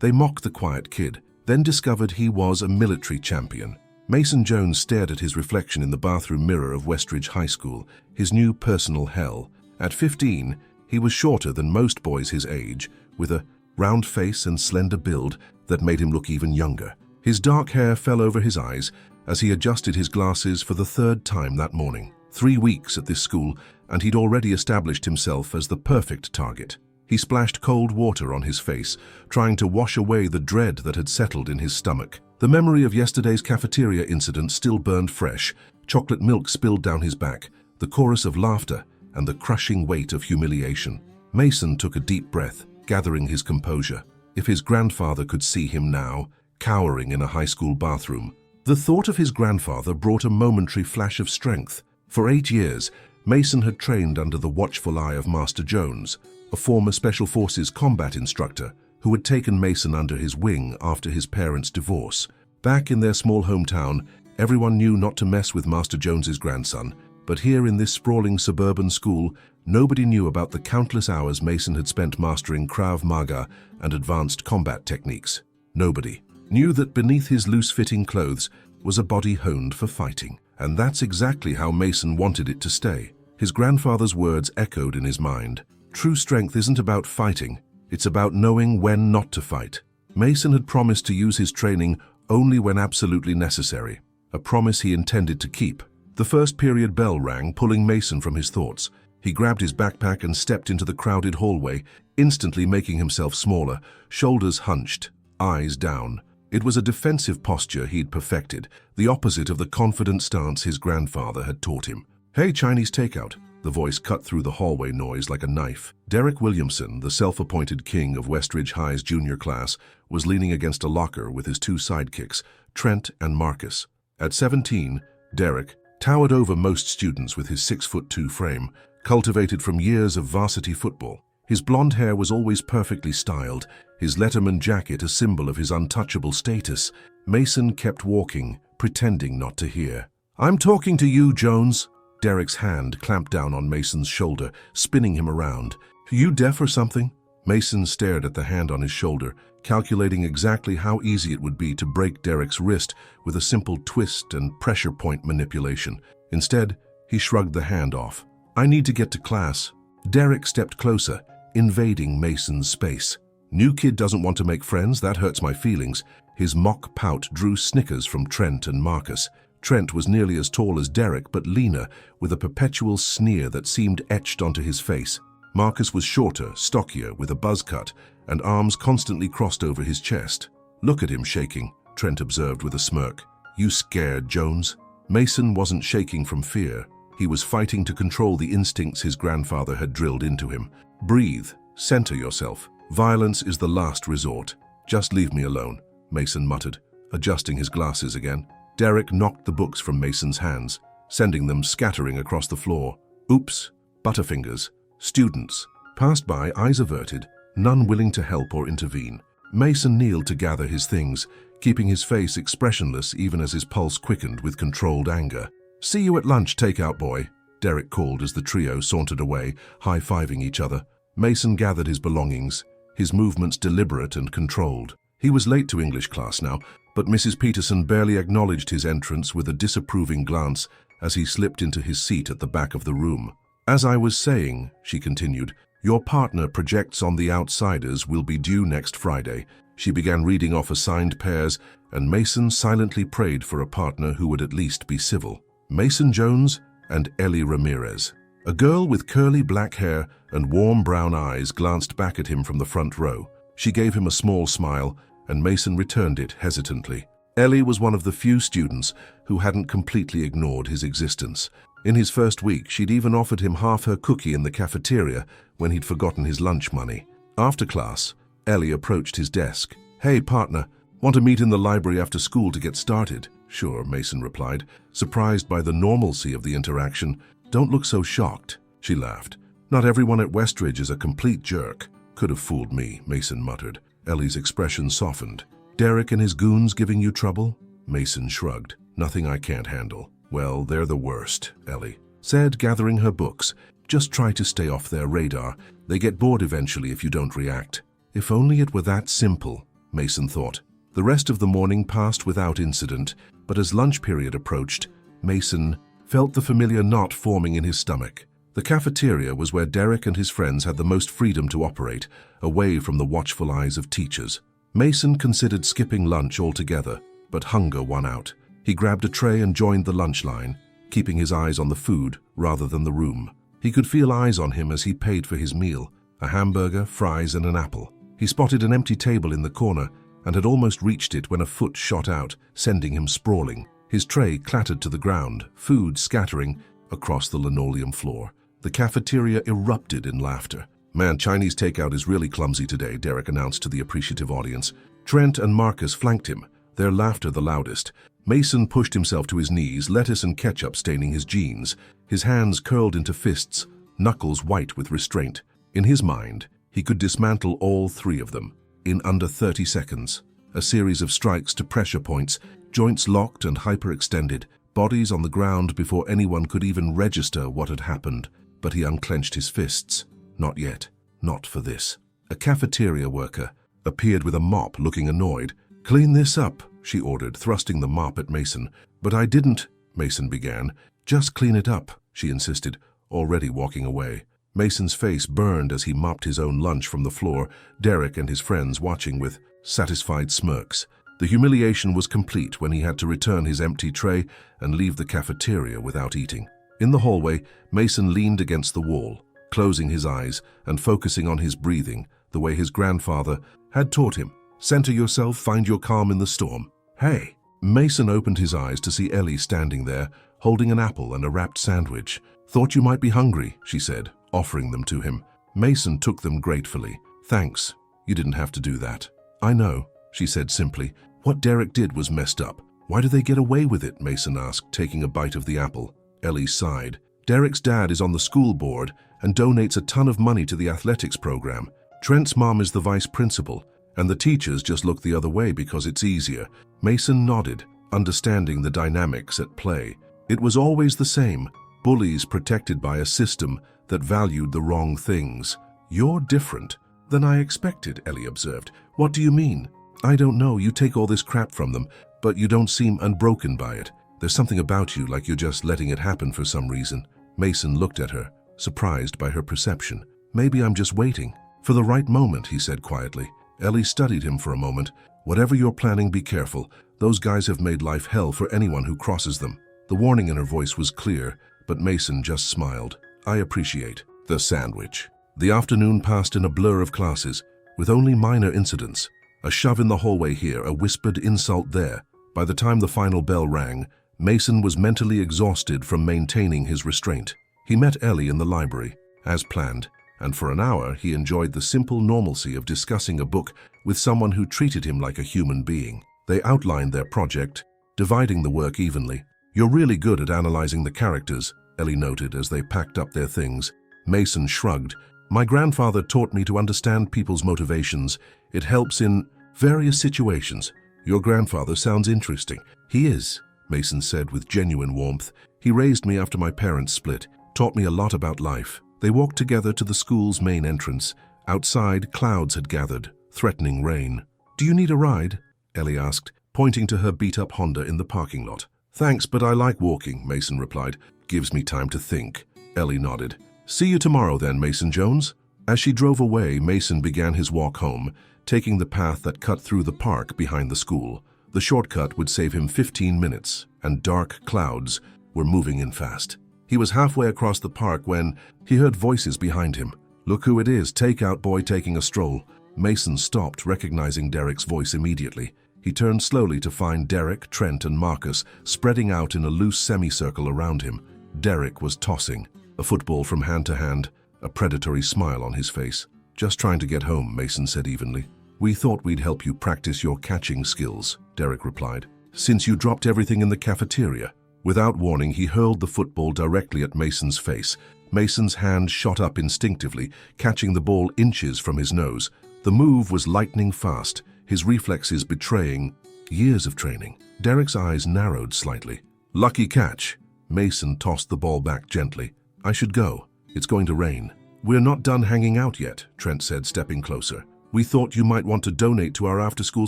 They mocked the quiet kid, then discovered he was a military champion. Mason Jones stared at his reflection in the bathroom mirror of Westridge High School, his new personal hell. At 15, he was shorter than most boys his age, with a round face and slender build that made him look even younger. His dark hair fell over his eyes as he adjusted his glasses for the third time that morning. 3 weeks at this school, and he'd already established himself as the perfect target. He splashed cold water on his face, trying to wash away the dread that had settled in his stomach. The memory of yesterday's cafeteria incident still burned fresh. Chocolate milk spilled down his back, the chorus of laughter, and the crushing weight of humiliation. Mason took a deep breath, gathering his composure. If his grandfather could see him now, cowering in a high school bathroom. The thought of his grandfather brought a momentary flash of strength. For 8 years, Mason had trained under the watchful eye of Master Jones, a former Special Forces combat instructor who had taken Mason under his wing after his parents' divorce. Back in their small hometown, everyone knew not to mess with Master Jones's grandson, but here in this sprawling suburban school, nobody knew about the countless hours Mason had spent mastering Krav Maga and advanced combat techniques. Nobody knew that beneath his loose-fitting clothes was a body honed for fighting. And that's exactly how Mason wanted it to stay. His grandfather's words echoed in his mind. True strength isn't about fighting, it's about knowing when not to fight. Mason had promised to use his training only when absolutely necessary, a promise he intended to keep. The first period bell rang, pulling Mason from his thoughts. He grabbed his backpack and stepped into the crowded hallway, instantly making himself smaller, shoulders hunched, eyes down. It was a defensive posture he'd perfected, the opposite of the confident stance his grandfather had taught him. "Hey, Chinese takeout." The voice cut through the hallway noise like a knife. Derek Williamson, the self-appointed king of Westridge High's junior class, was leaning against a locker with his 2 sidekicks, Trent and Marcus. At 17, Derek towered over most students with his 6'2" frame, cultivated from years of varsity football. His blonde hair was always perfectly styled, his Letterman jacket a symbol of his untouchable status. Mason kept walking, pretending not to hear. "I'm talking to you, Jones." Derek's hand clamped down on Mason's shoulder, spinning him around. "You deaf or something?" Mason stared at the hand on his shoulder, calculating exactly how easy it would be to break Derek's wrist with a simple twist and pressure point manipulation. Instead, he shrugged the hand off. "I need to get to class." Derek stepped closer, invading Mason's space. "New kid doesn't want to make friends, that hurts my feelings." His mock pout drew snickers from Trent and Marcus. Trent was nearly as tall as Derek, but leaner, with a perpetual sneer that seemed etched onto his face. Marcus was shorter, stockier, with a buzz cut, and arms constantly crossed over his chest. "Look at him shaking," Trent observed with a smirk. "You scared, Jones?" Mason wasn't shaking from fear. He was fighting to control the instincts his grandfather had drilled into him. "Breathe. Center yourself. Violence is the last resort. Just leave me alone," Mason muttered, adjusting his glasses again. Derek knocked the books from Mason's hands, sending them scattering across the floor. "Oops." Butterfingers. Students passed by, eyes averted, none willing to help or intervene. Mason kneeled to gather his things, keeping his face expressionless even as his pulse quickened with controlled anger. "See you at lunch, takeout boy," Derek called as the trio sauntered away, high-fiving each other. Mason gathered his belongings, his movements deliberate and controlled. He was late to English class now, but Mrs. Peterson barely acknowledged his entrance with a disapproving glance as he slipped into his seat at the back of the room. "As I was saying," she continued, "your partner projects on the outsiders will be due next Friday." She began reading off assigned pairs, and Mason silently prayed for a partner who would at least be civil. Mason Jones and Ellie Ramirez. A girl with curly black hair and warm brown eyes glanced back at him from the front row. She gave him a small smile, and Mason returned it hesitantly. Ellie was one of the few students who hadn't completely ignored his existence. In his first week, she'd even offered him half her cookie in the cafeteria when he'd forgotten his lunch money. After class, Ellie approached his desk. "Hey, partner, want to meet in the library after school to get started?" "Sure," Mason replied, surprised by the normalcy of the interaction. "Don't look so shocked," she laughed. "Not everyone at Westridge is a complete jerk." "Could have fooled me," Mason muttered. Ellie's expression softened. "Derek and his goons giving you trouble?" Mason shrugged. "Nothing I can't handle." "Well, they're the worst," Ellie said, gathering her books. "Just try to stay off their radar. They get bored eventually if you don't react." "If only it were that simple," Mason thought. The rest of the morning passed without incident, but as lunch period approached, Mason felt the familiar knot forming in his stomach. The cafeteria was where Derek and his friends had the most freedom to operate, away from the watchful eyes of teachers. Mason considered skipping lunch altogether, but hunger won out. He grabbed a tray and joined the lunch line, keeping his eyes on the food rather than the room. He could feel eyes on him as he paid for his meal, a hamburger, fries, and an apple. He spotted an empty table in the corner and had almost reached it when a foot shot out, sending him sprawling. His tray clattered to the ground, food scattering across the linoleum floor. The cafeteria erupted in laughter. "Man, Chinese takeout is really clumsy today," Derek announced to the appreciative audience. Trent and Marcus flanked him, their laughter the loudest. Mason pushed himself to his knees, lettuce and ketchup staining his jeans. His hands curled into fists, knuckles white with restraint. In his mind, he could dismantle all three of them in under 30 seconds. A series of strikes to pressure points, joints locked and hyperextended, bodies on the ground before anyone could even register what had happened. But he unclenched his fists. Not yet. Not for this. A cafeteria worker appeared with a mop, looking annoyed. "Clean this up," she ordered, thrusting the mop at Mason. "But I didn't," Mason began. "Just clean it up," she insisted, already walking away. Mason's face burned as he mopped his own lunch from the floor, Derek and his friends watching with satisfied smirks. The humiliation was complete when he had to return his empty tray and leave the cafeteria without eating. In the hallway, Mason leaned against the wall, closing his eyes and focusing on his breathing, the way his grandfather had taught him. "Center yourself, find your calm in the storm." "Hey!" Mason opened his eyes to see Ellie standing there, holding an apple and a wrapped sandwich. "Thought you might be hungry," she said, offering them to him. Mason took them gratefully. "Thanks. You didn't have to do that." "I know," she said simply. "What Derek did was messed up." "Why do they get away with it?" Mason asked, taking a bite of the apple. Ellie sighed. "Derek's dad is on the school board and donates a ton of money to the athletics program. Trent's mom is the vice principal, and the teachers just look the other way because it's easier." Mason nodded, understanding the dynamics at play. It was always the same, bullies protected by a system that valued the wrong things. "You're different than I expected," Ellie observed. "What do you mean?" "I don't know, you take all this crap from them, but you don't seem unbroken by it. There's something about you, like you're just letting it happen for some reason." Mason looked at her, surprised by her perception. "Maybe I'm just waiting for the right moment," he said quietly. Ellie studied him for a moment. "Whatever you're planning, be careful. Those guys have made life hell for anyone who crosses them." The warning in her voice was clear, but Mason just smiled. "I appreciate the sandwich." The afternoon passed in a blur of classes, with only minor incidents. A shove in the hallway here, a whispered insult there. By the time the final bell rang, Mason was mentally exhausted from maintaining his restraint. He met Ellie in the library, as planned, and for an hour he enjoyed the simple normalcy of discussing a book with someone who treated him like a human being. They outlined their project, dividing the work evenly. "You're really good at analyzing the characters," Ellie noted as they packed up their things. Mason shrugged. "My grandfather taught me to understand people's motivations. It helps in various situations." "Your grandfather sounds interesting." "He is," Mason said with genuine warmth. "He raised me after my parents split, taught me a lot about life." They walked together to the school's main entrance. Outside, clouds had gathered, threatening rain. "Do you need a ride?" Ellie asked, pointing to her beat-up Honda in the parking lot. "Thanks, but I like walking," Mason replied. "Gives me time to think." Ellie nodded. "See you tomorrow then, Mason Jones." As she drove away, Mason began his walk home, taking the path that cut through the park behind the school. The shortcut would save him 15 minutes, and dark clouds were moving in fast. He was halfway across the park when he heard voices behind him. "Look who it is, takeout boy taking a stroll." Mason stopped, recognizing Derek's voice immediately. He turned slowly to find Derek, Trent, and Marcus spreading out in a loose semicircle around him. Derek was tossing a football from hand to hand, a predatory smile on his face. "Just trying to get home," Mason said evenly. "We thought we'd help you practice your catching skills," Derek replied. "Since you dropped everything in the cafeteria." Without warning, he hurled the football directly at Mason's face. Mason's hand shot up instinctively, catching the ball inches from his nose. The move was lightning fast, his reflexes betraying years of training. Derek's eyes narrowed slightly. "Lucky catch." Mason tossed the ball back gently. "I should go. It's going to rain." "We're not done hanging out yet," Trent said, stepping closer. We thought you might want to donate to our after-school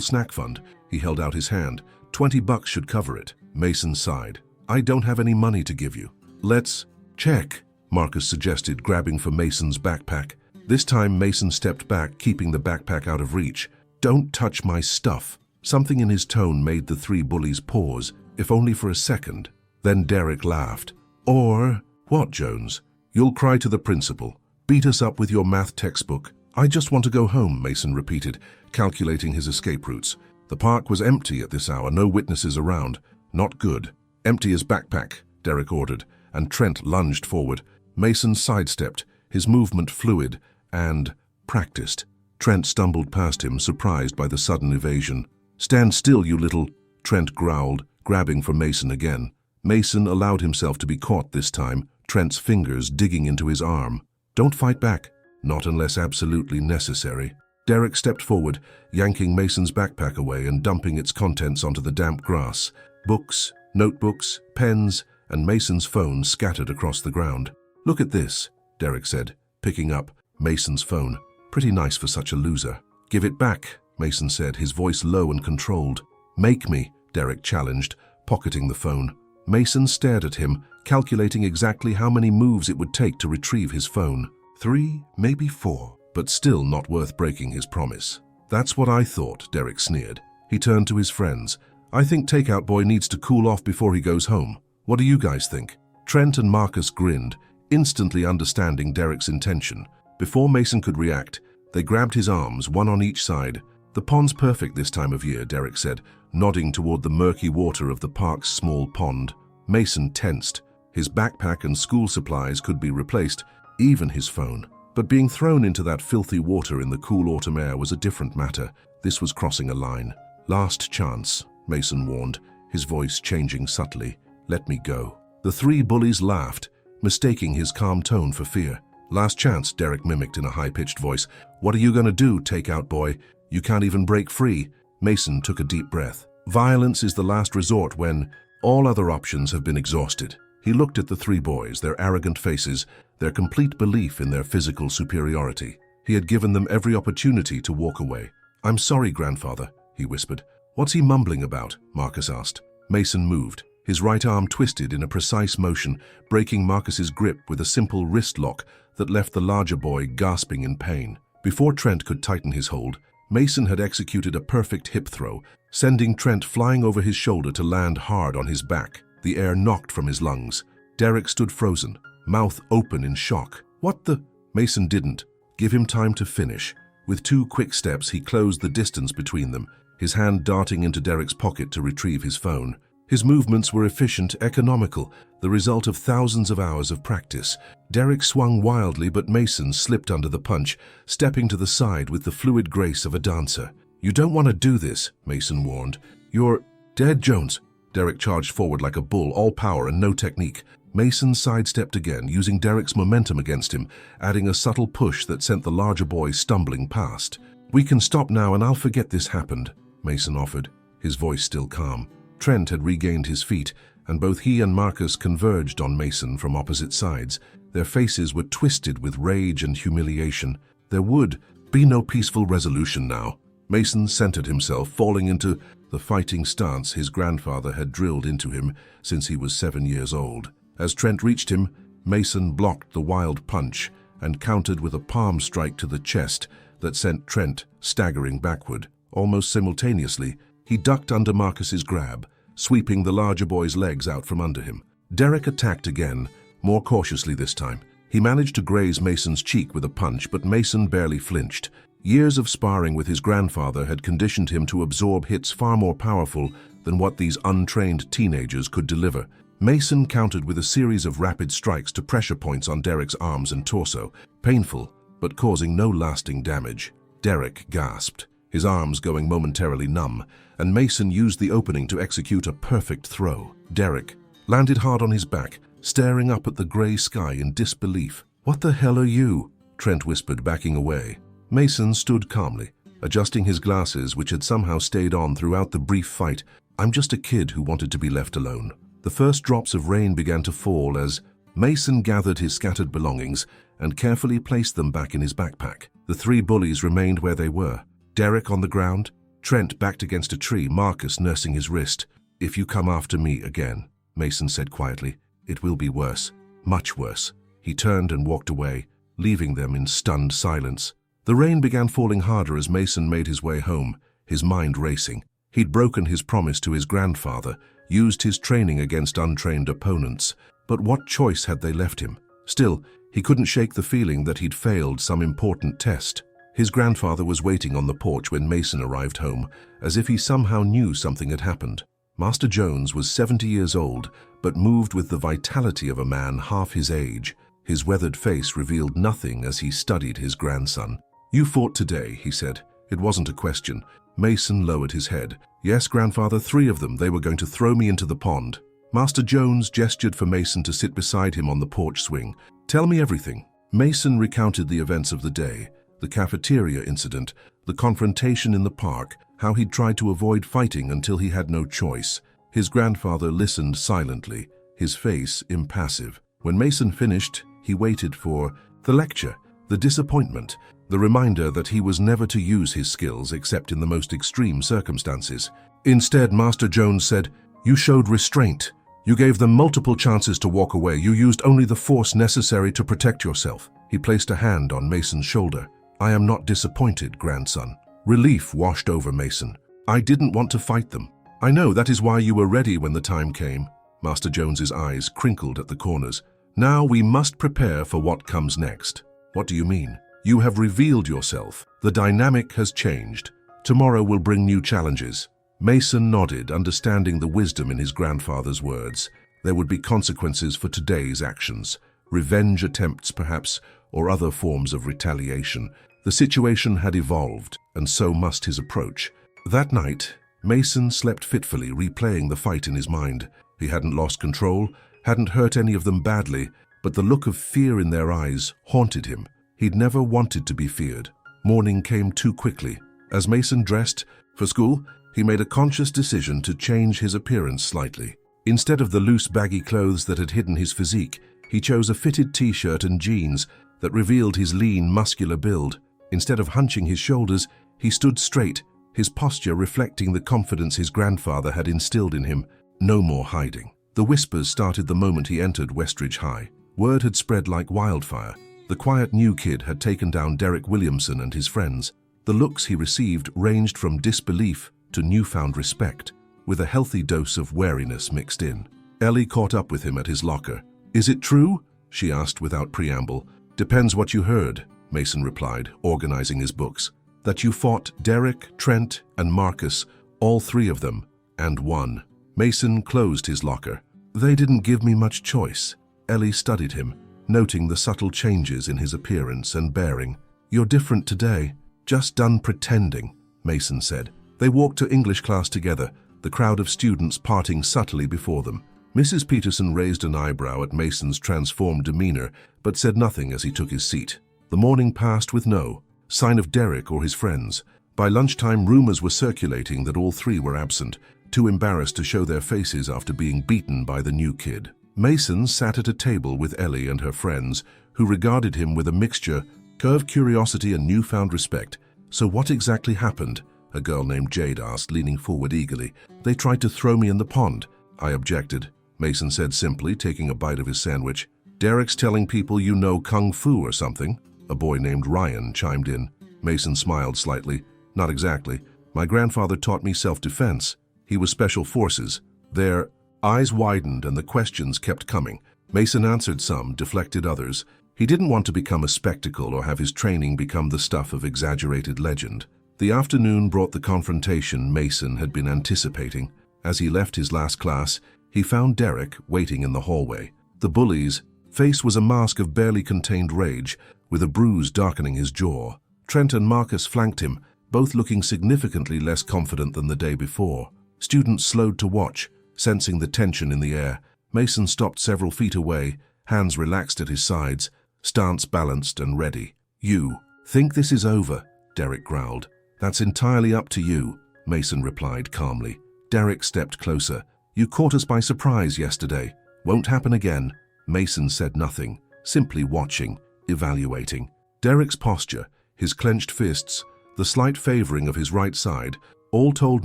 snack fund. He held out his hand. $20 should cover it. Mason sighed. I don't have any money to give you. Let's check, Marcus suggested, grabbing for Mason's backpack. This time Mason stepped back, keeping the backpack out of reach. Don't touch my stuff. Something in his tone made the three bullies pause, if only for a second. Then Derek laughed. Or what, Jones? You'll cry to the principal. Beat us up with your math textbook. I just want to go home, Mason repeated, calculating his escape routes. The park was empty at this hour, no witnesses around. Not good. Empty his backpack, Derek ordered, and Trent lunged forward. Mason sidestepped, his movement fluid and practiced. Trent stumbled past him, surprised by the sudden evasion. Stand still, you little, Trent growled, grabbing for Mason again. Mason allowed himself to be caught this time, Trent's fingers digging into his arm. Don't fight back. Not unless absolutely necessary. Derek stepped forward, yanking Mason's backpack away and dumping its contents onto the damp grass. Books, notebooks, pens, and Mason's phone scattered across the ground. Look at this, Derek said, picking up Mason's phone. Pretty nice for such a loser. Give it back, Mason said, his voice low and controlled. Make me, Derek challenged, pocketing the phone. Mason stared at him, calculating exactly how many moves it would take to retrieve his phone. 3, maybe 4, but still not worth breaking his promise. That's what I thought, Derek sneered. He turned to his friends. I think Takeout Boy needs to cool off before he goes home. What do you guys think? Trent and Marcus grinned, instantly understanding Derek's intention. Before Mason could react, they grabbed his arms, one on each side. The pond's perfect this time of year, Derek said, nodding toward the murky water of the park's small pond. Mason tensed. His backpack and school supplies could be replaced, even his phone. But being thrown into that filthy water in the cool autumn air was a different matter. This was crossing a line. Last chance, Mason warned, his voice changing subtly. Let me go. The three bullies laughed, mistaking his calm tone for fear. Last chance, Derek mimicked in a high-pitched voice. What are you going to do, Takeout Boy? You can't even break free. Mason took a deep breath. Violence is the last resort when all other options have been exhausted. He looked at the three boys, their arrogant faces, their complete belief in their physical superiority. He had given them every opportunity to walk away. I'm sorry, grandfather, he whispered. What's he mumbling about? Marcus asked. Mason moved. His right arm twisted in a precise motion, breaking Marcus's grip with a simple wrist lock that left the larger boy gasping in pain. Before Trent could tighten his hold, Mason had executed a perfect hip throw, sending Trent flying over his shoulder to land hard on his back. The air knocked from his lungs. Derek stood frozen, mouth open in shock. What the? Mason didn't give him time to finish. With 2 quick steps, he closed the distance between them, his hand darting into Derek's pocket to retrieve his phone. His movements were efficient, economical, the result of thousands of hours of practice. Derek swung wildly, but Mason slipped under the punch, stepping to the side with the fluid grace of a dancer. You don't want to do this, Mason warned. You're dead, Jones. Derek charged forward like a bull, all power and no technique. Mason sidestepped again, using Derek's momentum against him, adding a subtle push that sent the larger boy stumbling past. We can stop now and I'll forget this happened, Mason offered, his voice still calm. Trent had regained his feet, and both he and Marcus converged on Mason from opposite sides. Their faces were twisted with rage and humiliation. There would be no peaceful resolution now. Mason centered himself, falling into the fighting stance his grandfather had drilled into him since he was 7 years old. As Trent reached him, Mason blocked the wild punch and countered with a palm strike to the chest that sent Trent staggering backward. Almost simultaneously, he ducked under Marcus's grab, sweeping the larger boy's legs out from under him. Derek attacked again, more cautiously this time. He managed to graze Mason's cheek with a punch, but Mason barely flinched. Years of sparring with his grandfather had conditioned him to absorb hits far more powerful than what these untrained teenagers could deliver. Mason countered with a series of rapid strikes to pressure points on Derek's arms and torso, painful, but causing no lasting damage. Derek gasped, his arms going momentarily numb, and Mason used the opening to execute a perfect throw. Derek landed hard on his back, staring up at the gray sky in disbelief. What the hell are you? Trent whispered, backing away. Mason stood calmly, adjusting his glasses, which had somehow stayed on throughout the brief fight. I'm just a kid who wanted to be left alone. The first drops of rain began to fall as Mason gathered his scattered belongings and carefully placed them back in his backpack. The three bullies remained where they were. Derek on the ground, Trent backed against a tree, Marcus nursing his wrist. "If you come after me again," Mason said quietly, "it will be worse, much worse." He turned and walked away, leaving them in stunned silence. The rain began falling harder as Mason made his way home, his mind racing. He'd broken his promise to his grandfather, used his training against untrained opponents, but what choice had they left him? Still, he couldn't shake the feeling that he'd failed some important test. His grandfather was waiting on the porch when Mason arrived home, as if he somehow knew something had happened. Master Jones was 70 years old, but moved with the vitality of a man half his age. His weathered face revealed nothing as he studied his grandson. "You fought today," he said. It wasn't a question. Mason lowered his head. "Yes, grandfather, 3 of them. They were going to throw me into the pond." Master Jones gestured for Mason to sit beside him on the porch swing. "Tell me everything." Mason recounted the events of the day, the cafeteria incident, the confrontation in the park, how he'd tried to avoid fighting until he had no choice. His grandfather listened silently, his face impassive. When Mason finished, he waited for the lecture, the disappointment, the reminder that he was never to use his skills except in the most extreme circumstances. Instead, Master Jones said, "You showed restraint. You gave them multiple chances to walk away. You used only the force necessary to protect yourself." He placed a hand on Mason's shoulder. "I am not disappointed, grandson." Relief washed over Mason. "I didn't want to fight them. I know that is why you were ready when the time came." Master Jones's eyes crinkled at the corners. "Now we must prepare for what comes next." "What do you mean?" "You have revealed yourself. The dynamic has changed. Tomorrow will bring new challenges." Mason nodded, understanding the wisdom in his grandfather's words. There would be consequences for today's actions. Revenge attempts, perhaps, or other forms of retaliation. The situation had evolved, and so must his approach. That night, Mason slept fitfully, replaying the fight in his mind. He hadn't lost control, hadn't hurt any of them badly, but the look of fear in their eyes haunted him. He'd never wanted to be feared. Morning came too quickly. As Mason dressed for school, he made a conscious decision to change his appearance slightly. Instead of the loose, baggy clothes that had hidden his physique, he chose a fitted t-shirt and jeans that revealed his lean, muscular build. Instead of hunching his shoulders, he stood straight, his posture reflecting the confidence his grandfather had instilled in him. No more hiding. The whispers started the moment he entered Westridge High. Word had spread like wildfire. The quiet new kid had taken down Derek Williamson and his friends. The looks he received ranged from disbelief to newfound respect, with a healthy dose of wariness mixed in. Ellie caught up with him at his locker. "Is it true?" she asked without preamble. "Depends what you heard," Mason replied, organizing his books. "That you fought Derek, Trent, and Marcus, all 3 of them, and won." Mason closed his locker. "They didn't give me much choice." Ellie studied him, noting the subtle changes in his appearance and bearing. "You're different today. Just done pretending," Mason said. They walked to English class together, the crowd of students parting subtly before them. Mrs. Peterson raised an eyebrow at Mason's transformed demeanor, but said nothing as he took his seat. The morning passed with no sign of Derek or his friends. By lunchtime, rumors were circulating that all 3 were absent, too embarrassed to show their faces after being beaten by the new kid. Mason sat at a table with Ellie and her friends, who regarded him with a mixture of curiosity and newfound respect. "So what exactly happened?" a girl named Jade asked, leaning forward eagerly. "They tried to throw me in the pond." "I objected," Mason said simply, taking a bite of his sandwich. "Derek's telling people you know Kung Fu or something," a boy named Ryan chimed in. Mason smiled slightly. "Not exactly. My grandfather taught me self-defense. He was special forces." Their eyes widened and the questions kept coming. Mason answered some, deflected others. He didn't want to become a spectacle or have his training become the stuff of exaggerated legend. The afternoon brought the confrontation Mason had been anticipating. As he left his last class, he found Derek waiting in the hallway. The bully's face was a mask of barely contained rage, with a bruise darkening his jaw. Trent and Marcus flanked him, both looking significantly less confident than the day before. Students slowed to watch, sensing the tension in the air. Mason stopped several feet away, hands relaxed at his sides, stance balanced and ready. "You think this is over?" Derek growled. "That's entirely up to you," Mason replied calmly. Derek stepped closer. "You caught us by surprise yesterday. Won't happen again." Mason said nothing, simply watching, evaluating. Derek's posture, his clenched fists, the slight favoring of his right side, all told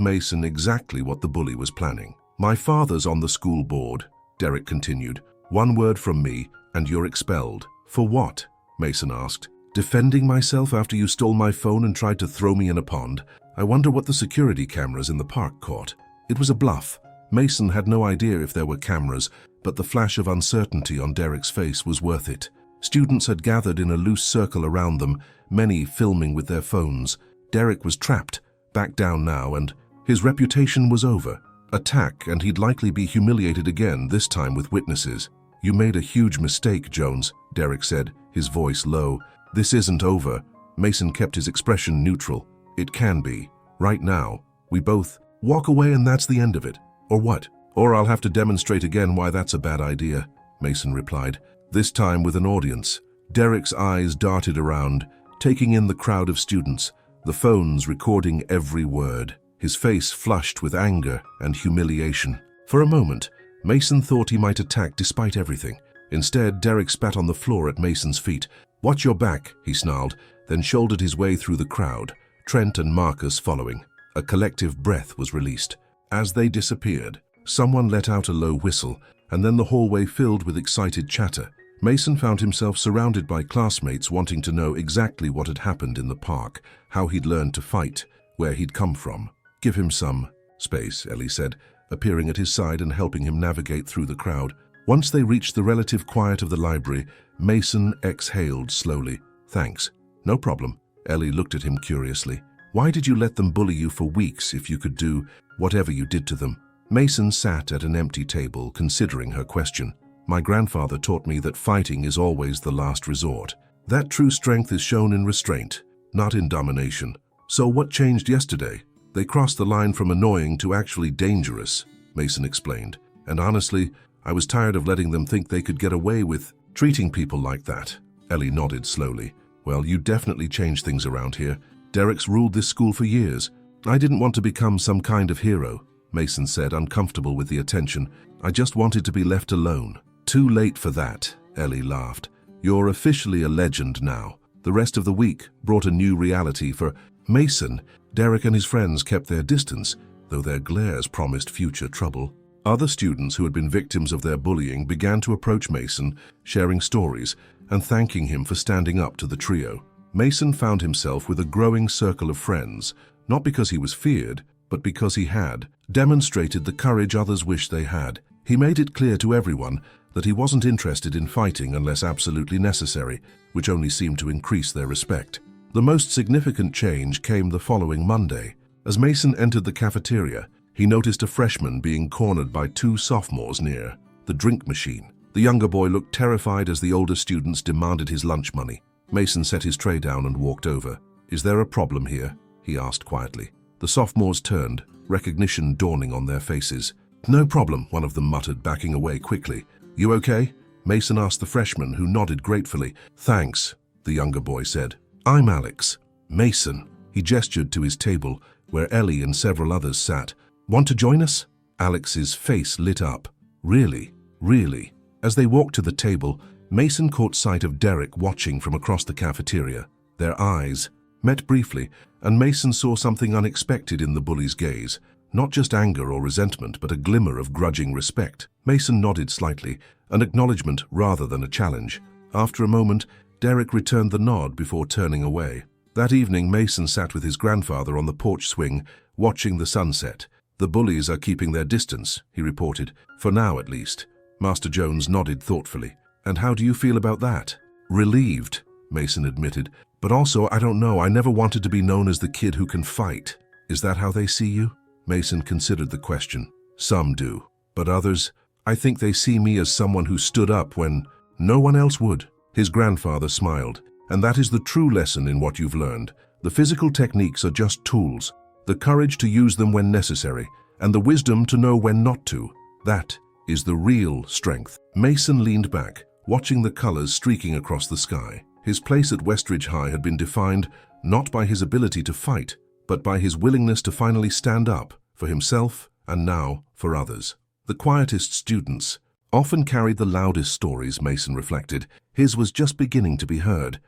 Mason exactly what the bully was planning. "My father's on the school board," Derek continued. "One word from me, and you're expelled." "For what?" Mason asked. "Defending myself after you stole my phone and tried to throw me in a pond. I wonder what the security cameras in the park caught." It was a bluff. Mason had no idea if there were cameras, but the flash of uncertainty on Derek's face was worth it. Students had gathered in a loose circle around them, many filming with their phones. Derek was trapped, back down now, and his reputation was over. Attack, and he'd likely be humiliated again, this time with witnesses. "You made a huge mistake, Jones," Derek said, his voice low. "This isn't over." Mason kept his expression neutral. "It can be. Right now. We both walk away and that's the end of it. Or what? Or I'll have to demonstrate again why that's a bad idea," Mason replied, this time with an audience. Derek's eyes darted around, taking in the crowd of students, the phones recording every word. His face flushed with anger and humiliation. For a moment, Mason thought he might attack despite everything. Instead, Derek spat on the floor at Mason's feet. "Watch your back," he snarled, then shouldered his way through the crowd, Trent and Marcus following. A collective breath was released. As they disappeared, someone let out a low whistle, and then the hallway filled with excited chatter. Mason found himself surrounded by classmates wanting to know exactly what had happened in the park, how he'd learned to fight, where he'd come from. "Give him some space," Ellie said, appearing at his side and helping him navigate through the crowd. Once they reached the relative quiet of the library, Mason exhaled slowly. "Thanks." "No problem." Ellie looked at him curiously. "Why did you let them bully you for weeks if you could do whatever you did to them?" Mason sat at an empty table, considering her question. "My grandfather taught me that fighting is always the last resort. That true strength is shown in restraint, not in domination. So what changed yesterday? They crossed the line from annoying to actually dangerous," Mason explained. "And honestly, I was tired of letting them think they could get away with treating people like that." Ellie nodded slowly. "Well, you definitely changed things around here. Derek's ruled this school for years." "I didn't want to become some kind of hero," Mason said, uncomfortable with the attention. "I just wanted to be left alone." "Too late for that," Ellie laughed. "You're officially a legend now." The rest of the week brought a new reality for Mason. Derek and his friends kept their distance, though their glares promised future trouble. Other students who had been victims of their bullying began to approach Mason, sharing stories and thanking him for standing up to the trio. Mason found himself with a growing circle of friends, not because he was feared, but because he had demonstrated the courage others wished they had. He made it clear to everyone that he wasn't interested in fighting unless absolutely necessary, which only seemed to increase their respect. The most significant change came the following Monday. As Mason entered the cafeteria, he noticed a freshman being cornered by two sophomores near the drink machine. The younger boy looked terrified as the older students demanded his lunch money. Mason set his tray down and walked over. "Is there a problem here?" he asked quietly. The sophomores turned, recognition dawning on their faces. "No problem," one of them muttered, backing away quickly. "You okay?" Mason asked the freshman, who nodded gratefully. "Thanks," the younger boy said. "I'm Alex." "Mason." He gestured to his table, where Ellie and several others sat. "Want to join us?" Alex's face lit up. "Really? Really?" As they walked to the table, Mason caught sight of Derek watching from across the cafeteria. Their eyes met briefly, and Mason saw something unexpected in the bully's gaze. Not just anger or resentment, but a glimmer of grudging respect. Mason nodded slightly, an acknowledgement rather than a challenge. After a moment, Derek returned the nod before turning away. That evening, Mason sat with his grandfather on the porch swing, watching the sunset. "The bullies are keeping their distance," he reported, "for now at least." Master Jones nodded thoughtfully. "And how do you feel about that?" "Relieved," Mason admitted. "But also, I don't know, I never wanted to be known as the kid who can fight. Is that how they see you?" Mason considered the question. "Some do. But others, I think they see me as someone who stood up when no one else would." His grandfather smiled. "And that is the true lesson in what you've learned. The physical techniques are just tools. The courage to use them when necessary, and the wisdom to know when not to. That is the real strength." Mason leaned back, watching the colors streaking across the sky. His place at Westridge High had been defined not by his ability to fight, but by his willingness to finally stand up for himself and now for others. The quietest students, often carried the loudest stories, Mason reflected. His was just beginning to be heard.